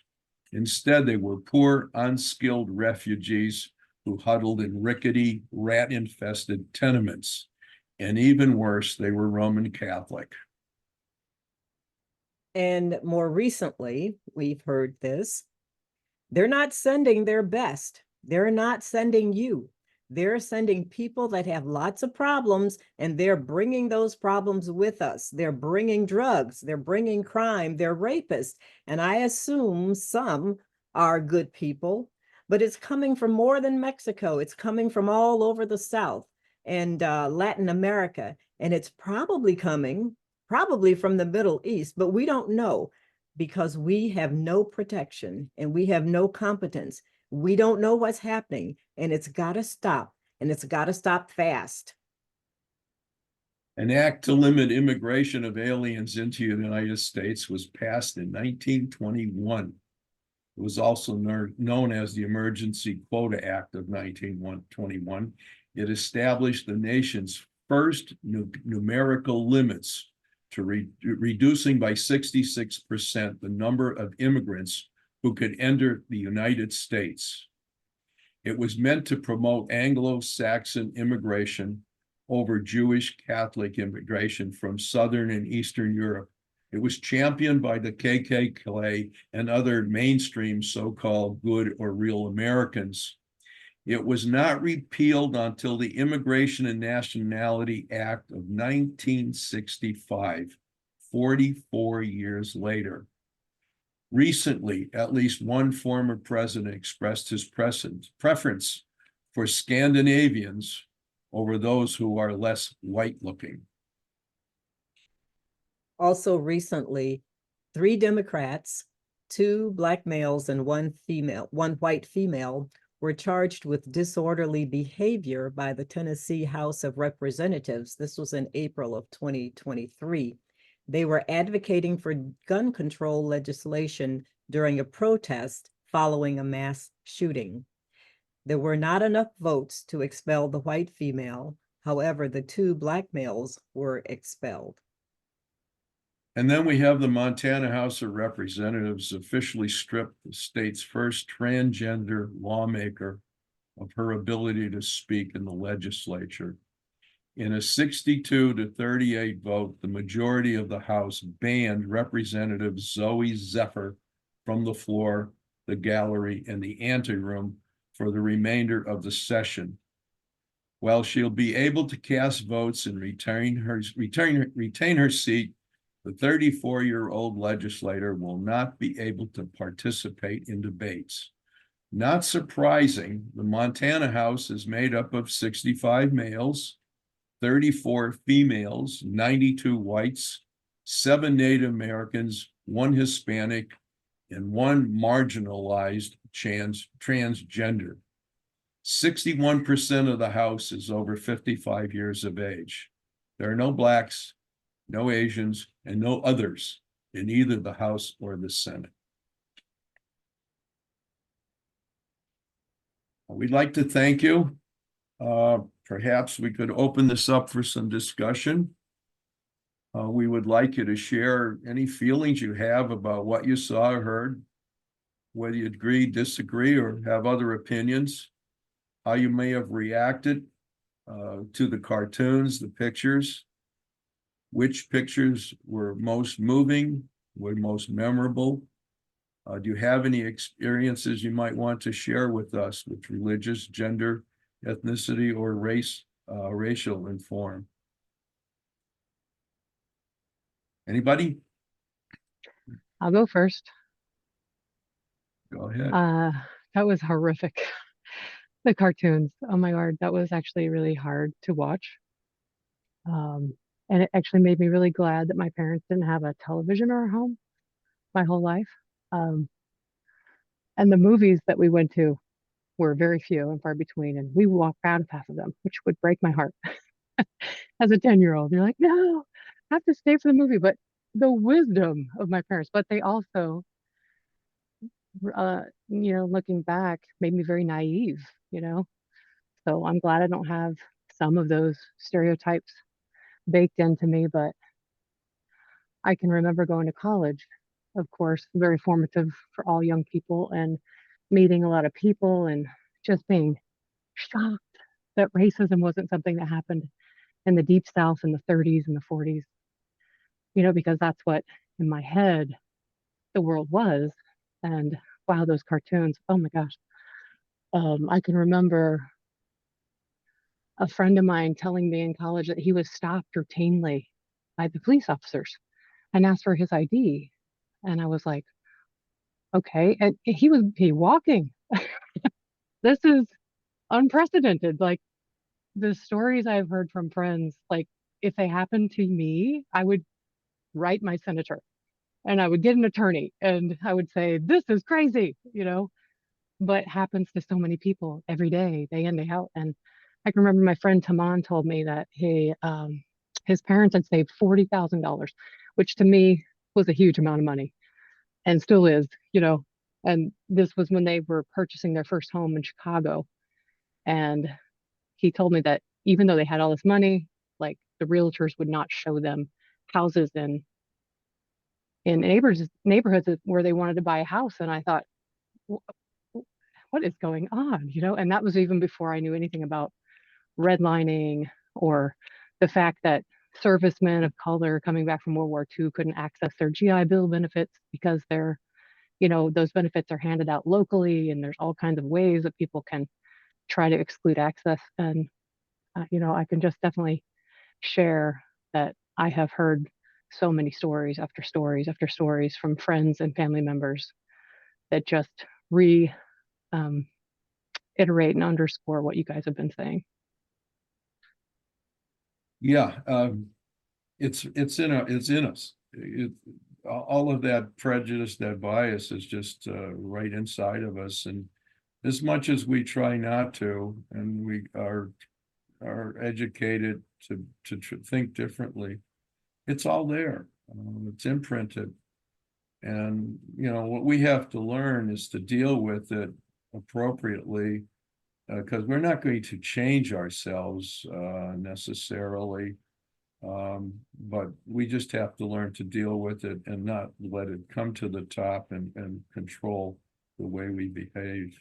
Instead, they were poor, unskilled refugees who huddled in rickety, rat-infested tenements. And even worse, they were Roman Catholic. And more recently, we've heard this. They're not sending their best. They're not sending you. They're sending people that have lots of problems, and they're bringing those problems with us. They're bringing drugs. They're bringing crime. They're rapists. And I assume some are good people, but it's coming from more than Mexico. It's coming from all over the South and Latin America. And it's probably coming from the Middle East, but we don't know because we have no protection and we have no competence. We don't know what's happening, and it's got to stop, and it's got to stop fast. An act to limit immigration of aliens into the United States was passed in 1921. It was also known as the Emergency Quota Act of 1921. It established the nation's first numerical limits to reducing by 66% the number of immigrants who could enter the United States. It was meant to promote Anglo-Saxon immigration over Jewish Catholic immigration from Southern and Eastern Europe. It was championed by the KKK and other mainstream so-called good or real Americans. It was not repealed until the Immigration and Nationality Act of 1965, 44 years later. Recently, at least one former president expressed his preference for Scandinavians over those who are less white-looking. Also recently, 3 Democrats, 2 Black males, and 1 white female were charged with disorderly behavior by the Tennessee House of Representatives. This was in April of 2023. They were advocating for gun control legislation during a protest following a mass shooting. There were not enough votes to expel the white female. However, the 2 Black males were expelled. And then we have the Montana House of Representatives officially stripped the state's first transgender lawmaker of her ability to speak in the legislature. In a 62-38 vote, the majority of the House banned Representative Zoe Zephyr from the floor, the gallery, and the anteroom for the remainder of the session. While she'll be able to cast votes and retain her seat, the 34-year-old legislator will not be able to participate in debates. Not surprising, the Montana House is made up of 65 males, 34 females, 92 whites, 7 Native Americans, 1 Hispanic, and 1 marginalized transgender. 61% of the House is over 55 years of age. There are no Blacks, no Asians, and no others in either the House or the Senate. We'd like to thank you. Perhaps we could open this up for some discussion. We would like you to share any feelings you have about what you saw or heard, whether you agree, disagree, or have other opinions, how you may have reacted to the cartoons, the pictures, which pictures were most moving, were most memorable. Do you have any experiences you might want to share with us with religious, gender, ethnicity, or racial informed? Anybody? I'll go first. Go ahead. That was horrific. The cartoons. Oh my God, that was actually really hard to watch. And it actually made me really glad that my parents didn't have a television in our home my whole life. Um, and the movies that we went to were very few and far between, and we walked out of half of them, which would break my heart as a 10-year-old. You're like, no, I have to stay for the movie. But the wisdom of my parents, but they also, looking back, made me very naive, you know? So I'm glad I don't have some of those stereotypes baked into me, but I can remember going to college, of course, very formative for all young people, and meeting a lot of people and just being shocked that racism wasn't something that happened in the deep South in the 30s and the 40s, because that's what in my head the world was. And wow, those cartoons, oh my gosh. I can remember a friend of mine telling me in college that he was stopped routinely by the police officers and asked for his ID. And I was like, okay. And he was walking. This is unprecedented. Like the stories I've heard from friends, like if they happened to me, I would write my senator and I would get an attorney and I would say, this is crazy, but happens to so many people every day, day in, day out. And I can remember my friend Taman told me that his parents had saved $40,000, which to me was a huge amount of money and still is, and this was when they were purchasing their first home in Chicago. And he told me that even though they had all this money, like the realtors would not show them houses in neighborhoods where they wanted to buy a house. And I thought, what is going on? And that was even before I knew anything about redlining or the fact that servicemen of color coming back from World War II couldn't access their GI Bill benefits because those benefits are handed out locally, and there's all kinds of ways that people can try to exclude access. And I can just definitely share that I have heard so many stories after stories after stories from friends and family members that just iterate and underscore what you guys have been saying. Yeah, it's in us. All of that prejudice, that bias is just right inside of us. And as much as we try not to, and we are educated to think differently, it's all there. It's imprinted. And, what we have to learn is to deal with it appropriately, because we're not going to change ourselves necessarily. But we just have to learn to deal with it and not let it come to the top and control the way we behave.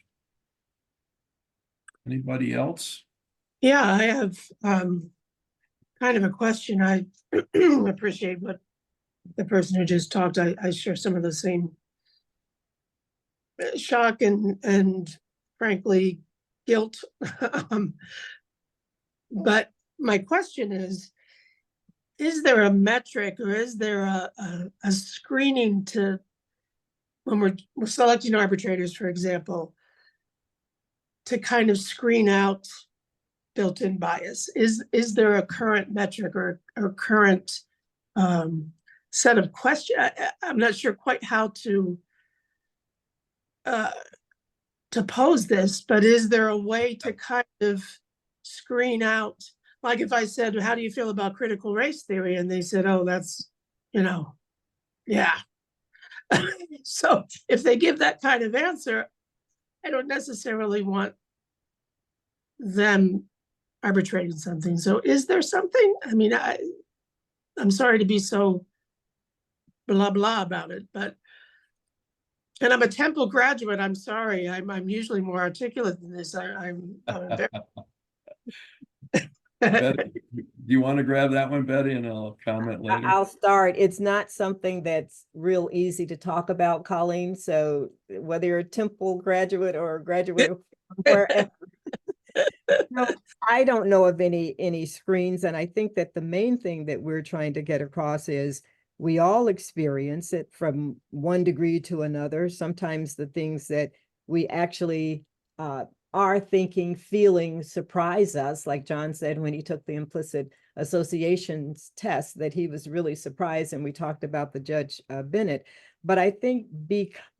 Anybody else? Yeah, I have kind of a question. I appreciate what the person who just talked. I share some of the same shock and frankly guilt. But my question is there a metric or is there a screening to when we're selecting arbitrators, for example, to kind of screen out built-in bias? Is there a current metric or current set of questions? I'm not sure quite how to pose this, but is there a way to kind of screen out? Like if I said, how do you feel about critical race theory? And they said, oh, that's, yeah. So if they give that kind of answer, I don't necessarily want them arbitrating something. So is there something? I mean, I'm sorry to be so blah, blah about it, and I'm a Temple graduate. I'm sorry. I'm usually more articulate than this. I'm Betty, do you want to grab that one, Betty, and I'll comment later? I'll start. It's not something that's real easy to talk about, Colleen. So whether you're a Temple graduate or a graduate wherever, I don't know of any screens. And I think that the main thing that we're trying to get across is we all experience it from one degree to another. Sometimes the things that we actually our thinking, feeling surprise us, like John said when he took the implicit associations test, that he was really surprised, and we talked about the Judge Bennett. But I think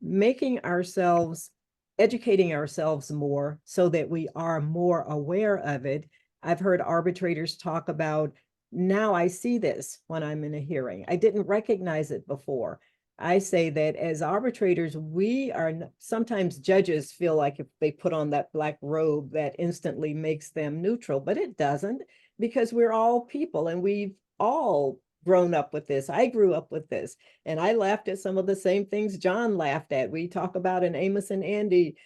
making ourselves, educating ourselves more so that we are more aware of it. I've heard arbitrators talk about, now I see this when I'm in a hearing. I didn't recognize it before. I say that as arbitrators, we are sometimes judges feel like if they put on that black robe, that instantly makes them neutral, but it doesn't, because we're all people and we've all grown up with this. I grew up with this, and I laughed at some of the same things John laughed at. We talk about an Amos and Andy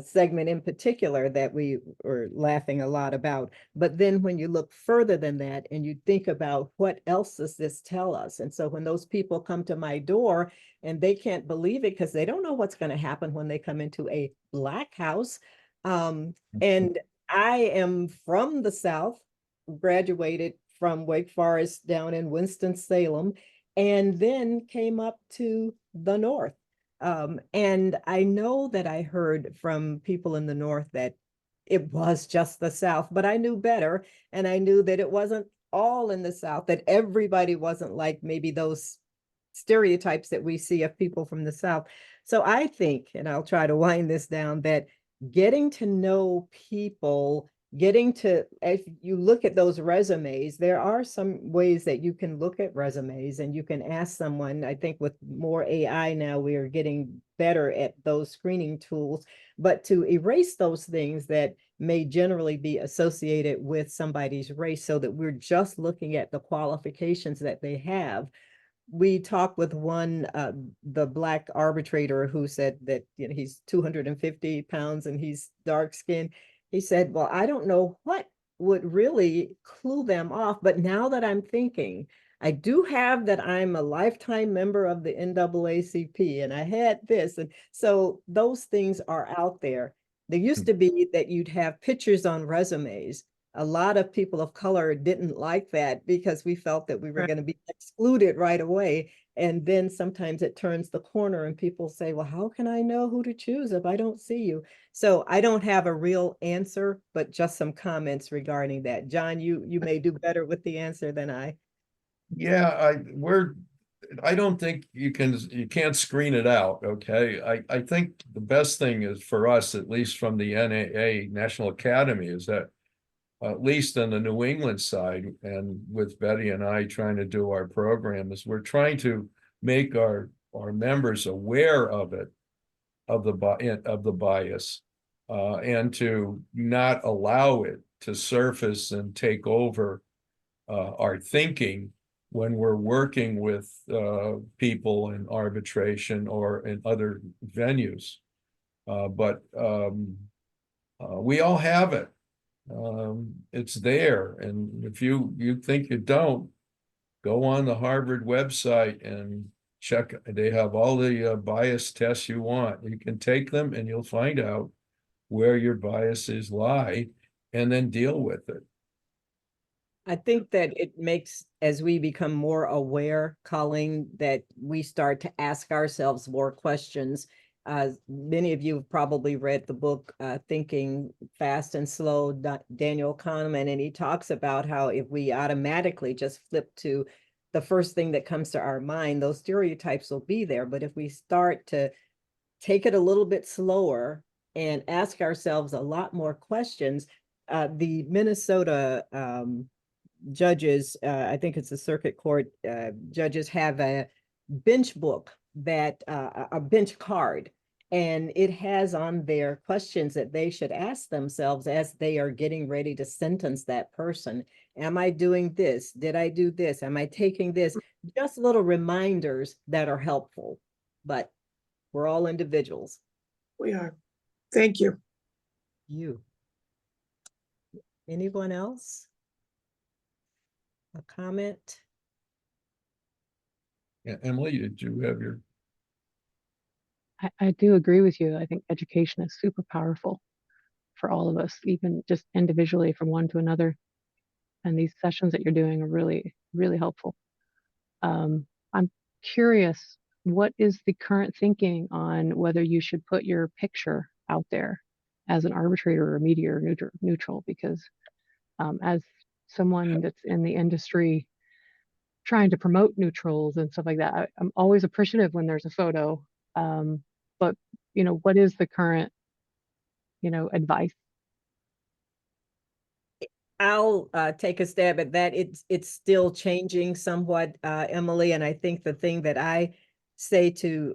segment in particular that we were laughing a lot about. But then when you look further than that and you think about what else does this tell us? And so when those people come to my door and they can't believe it because they don't know what's going to happen when they come into a black house. And I am from the South, graduated from Wake Forest down in Winston-Salem, and then came up to the North. And I know that I heard from people in the North that it was just the South, but I knew better. And I knew that it wasn't all in the South, that everybody wasn't like maybe those stereotypes that we see of people from the South. So I think, and I'll try to wind this down, that getting to know people, if you look at those resumes, there are some ways that you can look at resumes and you can ask someone. I think with more AI now, we are getting better at those screening tools, but to erase those things that may generally be associated with somebody's race so that we're just looking at the qualifications that they have. We talked with one, the Black arbitrator, who said that, you know, he's 250 pounds and he's dark skinned. He said, well, I don't know what would really clue them off, but now that I'm thinking, I do have that I'm a lifetime member of the NAACP and I had this. And so those things are out there. There used to be that you'd have pictures on resumes. A lot of people of color didn't like that because we felt that we were going to be excluded right away. And then sometimes it turns the corner and people say, well, how can I know who to choose if I don't see you? So I don't have a real answer, but just some comments regarding that. John, you may do better with the answer than I. Yeah, I don't think you can't screen it out. Okay. I think the best thing is for us, at least from the NAA National Academy, is that at least on the New England side, and with Betty and I trying to do our program, is we're trying to make our members aware of it, of the bias, and to not allow it to surface and take over our thinking when we're working with people in arbitration or in other venues. But we all have it. It's there. And if you think you don't, go on the Harvard website and check. They have all the bias tests you want. You can take them and you'll find out where your biases lie and then deal with it. I think that it makes, as we become more aware, Colleen, that we start to ask ourselves more questions. Many of you have probably read the book, Thinking Fast and Slow, Daniel Kahneman, and he talks about how if we automatically just flip to the first thing that comes to our mind, those stereotypes will be there. But if we start to take it a little bit slower and ask ourselves a lot more questions, the Minnesota judges, I think it's the circuit court judges, have a bench book that a bench card, and it has on there questions that they should ask themselves as they are getting ready to sentence that person. Am I doing this? Did I do this? Am I taking this? Just little reminders that are helpful, but we're all individuals. We are. Thank you. You. Anyone else? A comment? Yeah, Emily, did you have your? I do agree with you. I think education is super powerful for all of us, even just individually from one to another. And these sessions that you're doing are really, really helpful. I'm curious, what is the current thinking on whether you should put your picture out there as an arbitrator or a mediator neutral, because as someone that's in the industry trying to promote neutrals and stuff like that, I'm always appreciative when there's a photo. But what is the current, advice? I'll take a stab at that. It's still changing somewhat, Emily, and I think the thing that I say to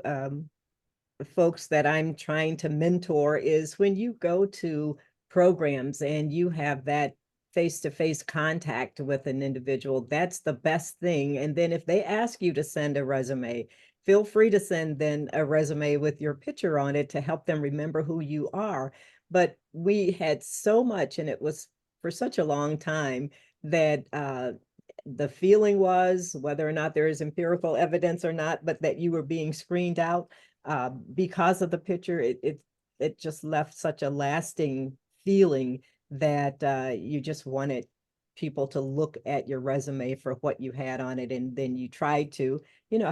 the folks that I'm trying to mentor is when you go to programs and you have that face-to-face contact with an individual, that's the best thing. And then if they ask you to send a resume, feel free to send then a resume with your picture on it to help them remember who you are. But we had so much, and it was for such a long time, that the feeling was, whether or not there is empirical evidence or not, but that you were being screened out because of the picture. It just left such a lasting feeling that you just wanted people to look at your resume for what you had on it. And then you try to,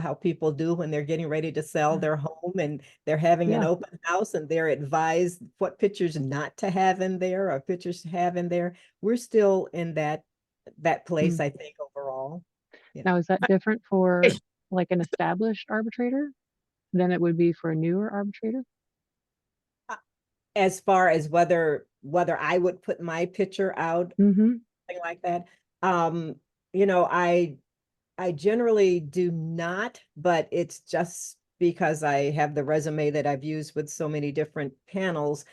how people do when they're getting ready to sell their home and they're having an open house and they're advised what pictures not to have in there or pictures to have in there. We're still in that place, I think, overall. Now, is that different for like an established arbitrator than it would be for a newer arbitrator? As far as whether I would put my picture out, something like that. I generally do not, but it's just because I have the resume that I've used with so many different panels.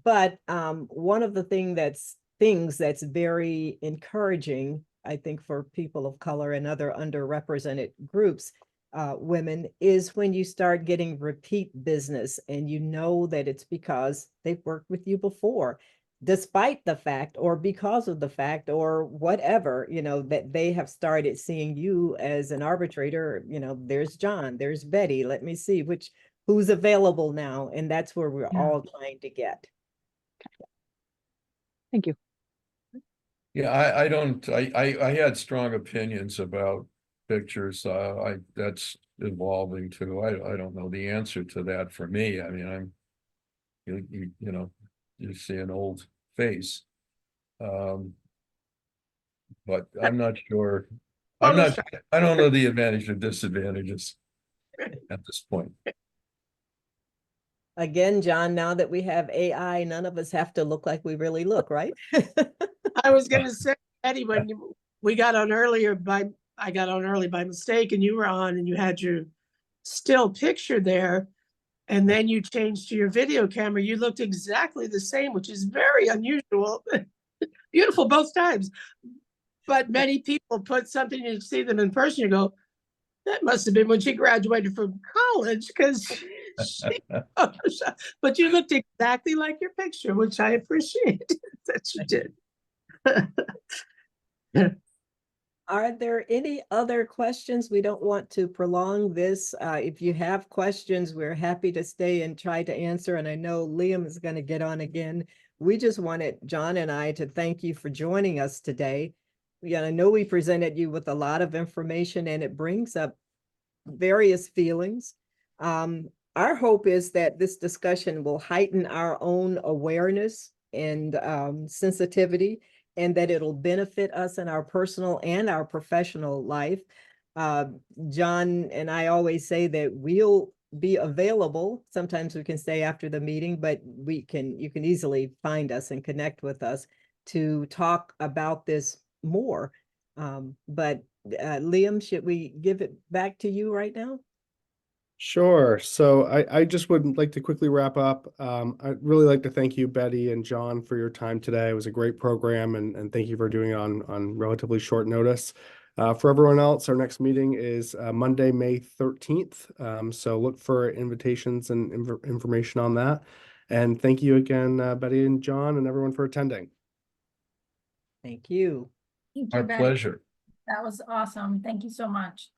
But one of the things that's very encouraging, I think, for people of color and other underrepresented groups, women, is when you start getting repeat business and that it's because they've worked with you before, despite the fact or because of the fact or whatever, that they have started seeing you as an arbitrator. There's John, there's Betty, let me see who's available now. And that's where we're all trying to get. Thank you. Yeah, I had strong opinions about pictures. That's evolving too. I don't know the answer to that for me. I mean, you see an old face. But I'm not sure. I don't know the advantage or disadvantages at this point. Again, John, now that we have AI, none of us have to look like we really look, right? I was going to say, Eddie, when we got on earlier I got on early by mistake and you were on and you had your still picture there and then you changed to your video camera, you looked exactly the same, which is very unusual. Beautiful both times. But many people put something, you see them in person, you go, that must have been when she graduated from college, because but you looked exactly like your picture, which I appreciate that you did. Are there any other questions? We don't want to prolong this. If you have questions, we're happy to stay and try to answer. And I know Liam is going to get on again. We just wanted John and I to thank you for joining us today. I know we presented you with a lot of information and it brings up various feelings. Our hope is that this discussion will heighten our own awareness and sensitivity, and that it'll benefit us in our personal and our professional life. John and I always say that we'll be available. Sometimes we can stay after the meeting, but you can easily find us and connect with us to talk about this more. But Liam, should we give it back to you right now? Sure. So I just would like to quickly wrap up. I'd really like to thank you, Betty and John, for your time today. It was a great program, and thank you for doing it on relatively short notice. For everyone else, our next meeting is Monday, May 13th. So look for invitations and information on that. And thank you again, Betty and John, and everyone for attending. Thank you. Our pleasure. That was awesome. Thank you so much.